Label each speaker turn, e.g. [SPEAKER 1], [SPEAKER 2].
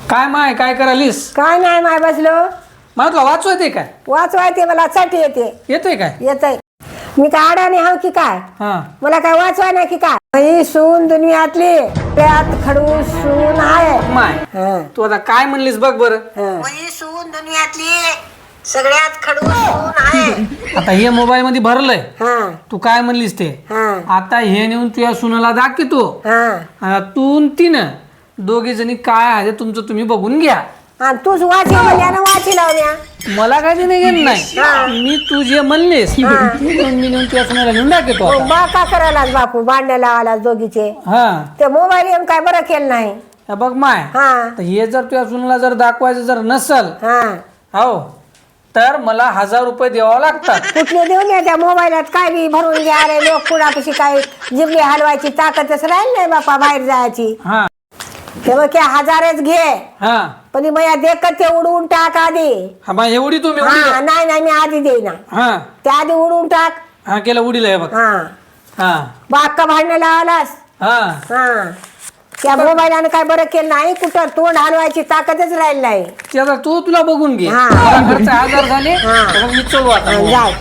[SPEAKER 1] काय माय काय करालीस?
[SPEAKER 2] काय नाही माय बसलो.
[SPEAKER 1] मला तुला वाचू येते काय?
[SPEAKER 2] वाचवायचे मला साठी येते.
[SPEAKER 1] येते काय?
[SPEAKER 2] येतय. मी काय अडाणी हाव की काय?
[SPEAKER 1] हा
[SPEAKER 2] मला काय वाचवाय नाही की काय? ही सून दुनियातली त्यात खडूस सून आहे.
[SPEAKER 1] माय
[SPEAKER 2] हा.
[SPEAKER 1] तू आता काय म्हणलीस बघ बरं.
[SPEAKER 2] ही सून दुनियातली सगळ्यात खडूस सून आहे.
[SPEAKER 1] आता हे मोबाईल मध्ये भरलंय.
[SPEAKER 2] हा
[SPEAKER 1] तू काय म्हणलीस ते?
[SPEAKER 2] हा
[SPEAKER 1] आता हे नेऊन तुझ्या सुनाला दाखवतो.
[SPEAKER 2] हा.
[SPEAKER 1] तू न तिनं दोघी जणी काय आहे ते तुमचं तुम्ही बघून घ्या.
[SPEAKER 2] आणि तूच वाची म्हणल्यानं वाची लावण्या.
[SPEAKER 1] मला काय देणं घेणं नाही. मी तू जे म्हणलीस ते मी नेऊन तुझ्या सुनाला नेऊन दाखवतो आता.
[SPEAKER 2] बा का करायलाच बापू भांडणं लावायलाच दोघीचे.
[SPEAKER 1] हा
[SPEAKER 2] ते मोबाईल येऊन काय बरं केलं नाही.
[SPEAKER 1] हे बघ माय
[SPEAKER 2] हा
[SPEAKER 1] तर हे जर तुझ्या सुनाला जर दाखवायचं जर नसल
[SPEAKER 2] हा.
[SPEAKER 1] हो तर मला 1000 रुपये द्यावं लागतात.
[SPEAKER 2] कुठले देऊन या त्या मोबाईलात काय बी भरून घ्या रे. लोक कुणापाशी काय जिबली हलवायची ताकदच राहील नाही बापा बाहेर जायची.
[SPEAKER 1] हा
[SPEAKER 2] ते मग काय 1000च घे.
[SPEAKER 1] हा
[SPEAKER 2] पण मग देखत ते उडवून टाक आधी.
[SPEAKER 1] हा मग एवढी तुम्ही
[SPEAKER 2] हा नाही नाही मी आधी देईना.
[SPEAKER 1] हा
[SPEAKER 2] त्या आधी उडवून टाक.
[SPEAKER 1] हा केलं उडीला हे बघ.
[SPEAKER 2] हा
[SPEAKER 1] हा
[SPEAKER 2] बाक्का भांडणं लावलास.
[SPEAKER 1] हा
[SPEAKER 2] हा त्या मोबाईलानं काय बरं केलं नाही. कुठं तोंड हलवायची ताकदच राहील नाही.
[SPEAKER 1] ते आता तू तुला बघून घे.
[SPEAKER 2] हा.
[SPEAKER 1] मला खर्च 1000 झाले
[SPEAKER 2] हा.
[SPEAKER 1] तर मग मी चलू आता.
[SPEAKER 2] जाय